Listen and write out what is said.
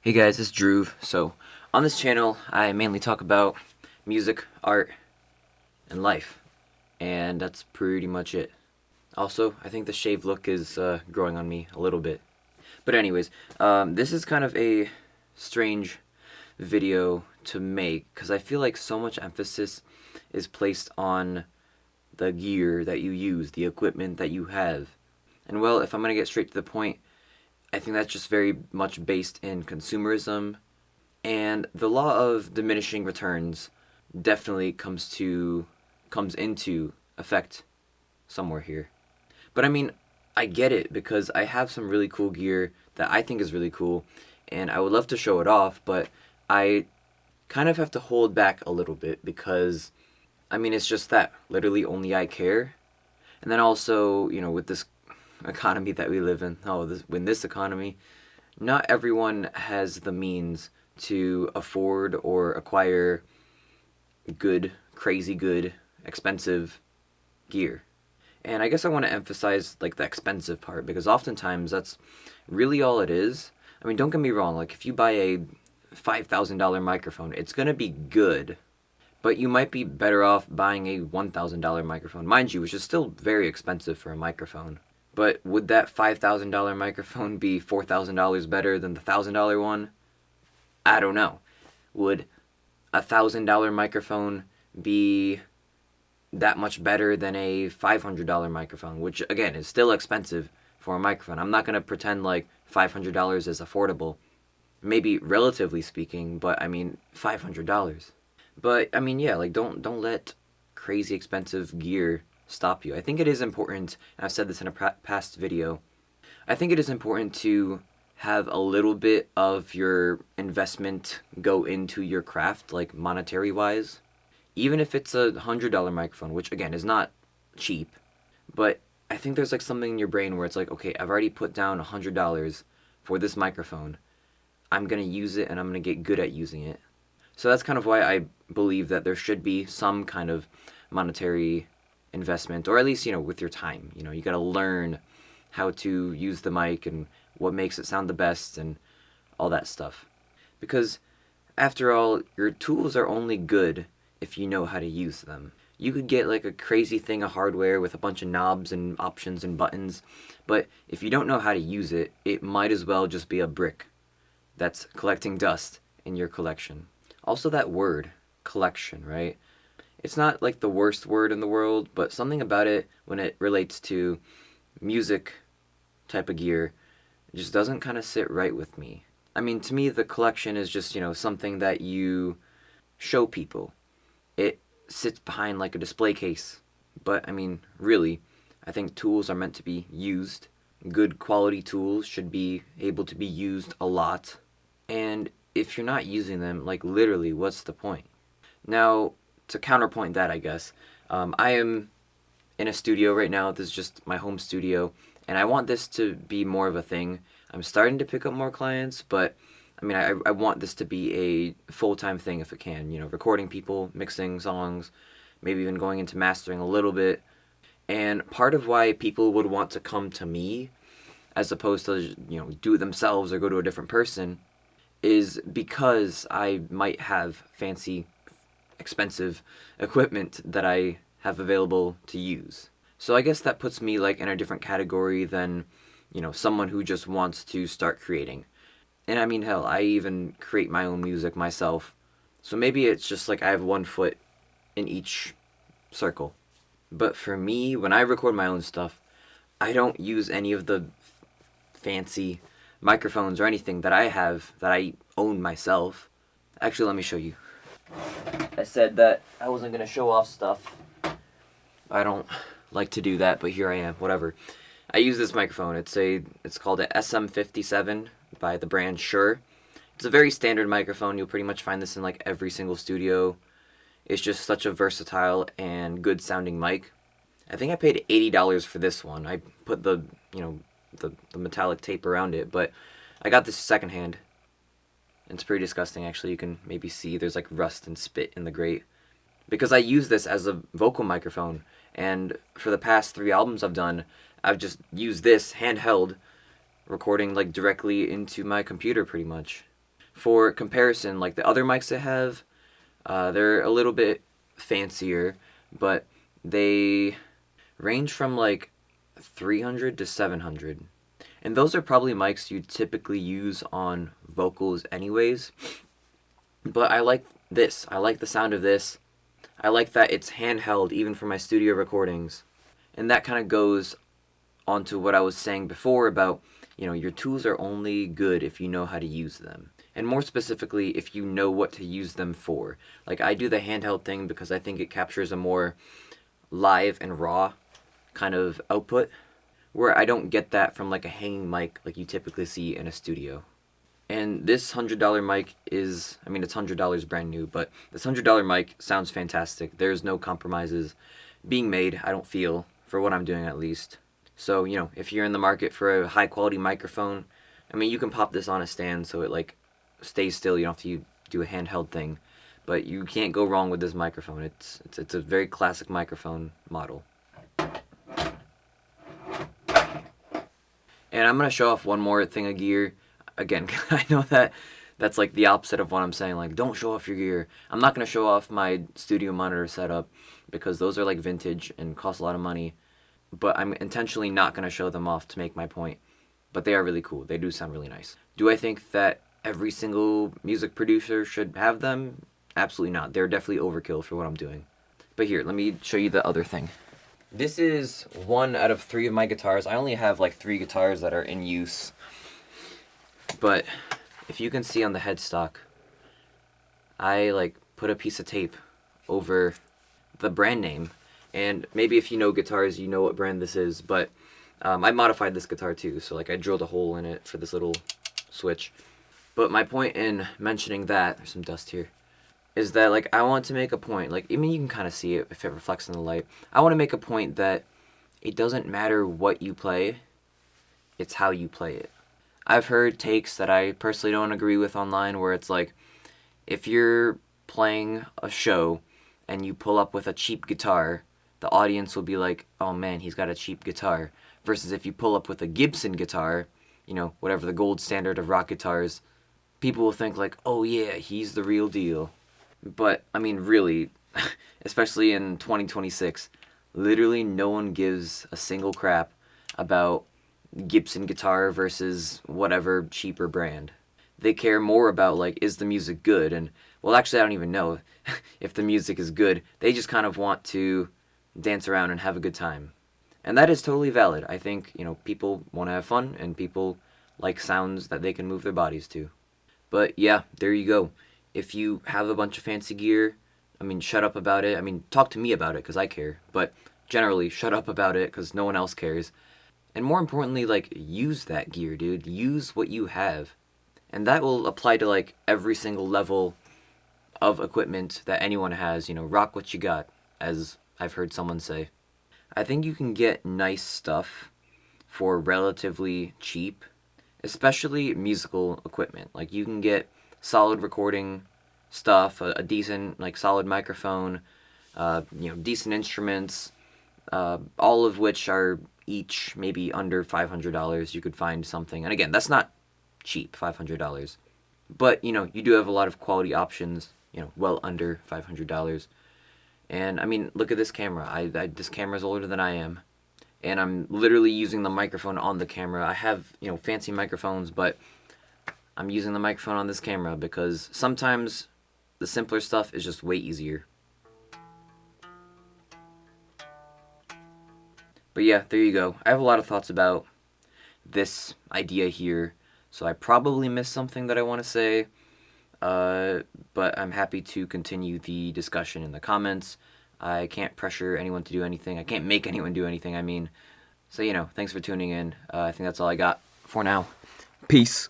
Hey guys, it's Drew. So, on this channel, I mainly talk about music, art, and life. And that's pretty much it. Also, I think the shaved look is growing on me a little bit. But anyways, this is kind of a strange video to make because I feel like so much emphasis is placed on the gear that you use, the equipment that you have. And well, if I'm going to get straight to the point, I think that's just very much based in consumerism, and the law of diminishing returns definitely comes into effect somewhere here. But I mean, I get it because I have some really cool gear that I think is really cool, and I would love to show it off, but I kind of have to hold back a little bit because I mean, it's just that literally only I care. And then also, with this economy that we live in, in this economy, not everyone has the means to afford or acquire good, crazy good, expensive gear. And I guess I want to emphasize like the expensive part because oftentimes that's really all it is. I mean, don't get me wrong, like if you buy a $5,000 microphone, it's going to be good, but you might be better off buying a $1,000 microphone, mind you, which is still very expensive for a microphone. But would that $5,000 microphone be $4,000 better than the $1,000 one? I don't know. Would $1,000 microphone be that much better than a $500 microphone, which again is still expensive for a microphone? I'm not going to pretend like $500 is affordable. Maybe relatively speaking, but I mean $500. But I mean, yeah, like don't let crazy expensive gear stop you. I think it is important, and I've said this in a past video. I think it is important to have a little bit of your investment go into your craft, like monetary wise. Even if it's $100 microphone, which again is not cheap, but I think there's like something in your brain where it's like, okay, I've already put down $100 for this microphone. I'm gonna use it and I'm gonna get good at using it. So that's kind of why I believe that there should be some kind of monetary investment, or at least, with your time. You gotta learn how to use the mic and what makes it sound the best and all that stuff. Because after all, your tools are only good if you know how to use them. You could get like a crazy thing of hardware with a bunch of knobs and options and buttons, but if you don't know how to use it, it might as well just be a brick that's collecting dust in your collection. Also, that word, collection, right? It's not like the worst word in the world, but something about it when it relates to music type of gear just doesn't kind of sit right with me. I mean, to me, the collection is just, something that you show people. It sits behind like a display case. But, I mean, really, I think tools are meant to be used. Good quality tools should be able to be used a lot. And if you're not using them, like literally, what's the point? Now, to counterpoint that, I guess, I am in a studio right now. This is just my home studio, and I want this to be more of a thing. I'm starting to pick up more clients, but I mean, I want this to be a full-time thing if it can. Recording people, mixing songs, maybe even going into mastering a little bit. And part of why people would want to come to me as opposed to, do it themselves or go to a different person is because I might have fancy, expensive equipment that I have available to use. So I guess that puts me like in a different category than, someone who just wants to start creating. And I mean, hell, I even create my own music myself. So maybe it's just like I have one foot in each circle. But for me, when I record my own stuff, I don't use any of the fancy microphones or anything that I have that I own myself. Actually, let me show you. I said that I wasn't going to show off stuff. I don't like to do that, but here I am, whatever. I use this microphone. It's called a SM57 by the brand Shure. It's a very standard microphone. You'll pretty much find this in like every single studio. It's just such a versatile and good sounding mic. I think I paid $80 for this one. I put the metallic tape around it, but I got this secondhand. It's pretty disgusting, actually. You can maybe see there's like rust and spit in the grate. Because I use this as a vocal microphone, and for the past 3 albums I've done, I've just used this handheld, recording like directly into my computer pretty much. For comparison, like the other mics I have, they're a little bit fancier, but they range from like 300 to 700. And those are probably mics you typically use on vocals anyways. But I like this. I like the sound of this. I like that it's handheld even for my studio recordings. And that kind of goes onto what I was saying before about, your tools are only good if you know how to use them. And more specifically, if you know what to use them for. Like, I do the handheld thing because I think it captures a more live and raw kind of output, where I don't get that from like a hanging mic like you typically see in a studio. And this $100 mic is, it's $100 brand new, but this $100 mic sounds fantastic. There's no compromises being made, I don't feel, for what I'm doing at least. So, if you're in the market for a high quality microphone, you can pop this on a stand so it like stays still. You don't have to do a handheld thing. But you can't go wrong with this microphone. It's a very classic microphone model. And I'm going to show off one more thing of gear. Again, I know that's like the opposite of what I'm saying. Like, don't show off your gear. I'm not going to show off my studio monitor setup because those are like vintage and cost a lot of money. But I'm intentionally not going to show them off to make my point. But they are really cool. They do sound really nice. Do I think that every single music producer should have them? Absolutely not. They're definitely overkill for what I'm doing. But here, let me show you the other thing. This is one out of 3 of my guitars. I only have like 3 guitars that are in use. But if you can see on the headstock, I like put a piece of tape over the brand name. And maybe if you know guitars, you know what brand this is. But I modified this guitar too. So like I drilled a hole in it for this little switch. But my point in mentioning that, there's some dust here, is that like I want to make a point, like you can kind of see it if it reflects in the light. I want to make a point that it doesn't matter what you play, it's how you play it. I've heard takes that I personally don't agree with online where it's like, if you're playing a show and you pull up with a cheap guitar, the audience will be like, oh man, he's got a cheap guitar. Versus if you pull up with a Gibson guitar, whatever the gold standard of rock guitars, people will think like, oh yeah, he's the real deal. But, really, especially in 2026, literally no one gives a single crap about Gibson guitar versus whatever cheaper brand. They care more about, like, is the music good? And, well, actually, I don't even know if the music is good. They just kind of want to dance around and have a good time. And that is totally valid. I think, people want to have fun, and people like sounds that they can move their bodies to. But, yeah, there you go. If you have a bunch of fancy gear, shut up about it. Talk to me about it because I care. But generally, shut up about it because no one else cares. And more importantly, like, use that gear, dude. Use what you have. And that will apply to, like, every single level of equipment that anyone has. Rock what you got, as I've heard someone say. I think you can get nice stuff for relatively cheap, especially musical equipment. Like, you can get solid recording stuff, a decent, like, solid microphone, decent instruments, all of which are each maybe under $500. You could find something, and again, that's not cheap, $500, but you do have a lot of quality options, well under $500. And look at this camera. This camera's older than I am, and I'm literally using the microphone on the camera. I have fancy microphones, but I'm using the microphone on this camera because sometimes the simpler stuff is just way easier. But yeah, there you go. I have a lot of thoughts about this idea here, so I probably missed something that I want to say, but I'm happy to continue the discussion in the comments. I can't pressure anyone to do anything. I can't make anyone do anything, So, thanks for tuning in. I think that's all I got for now. Peace.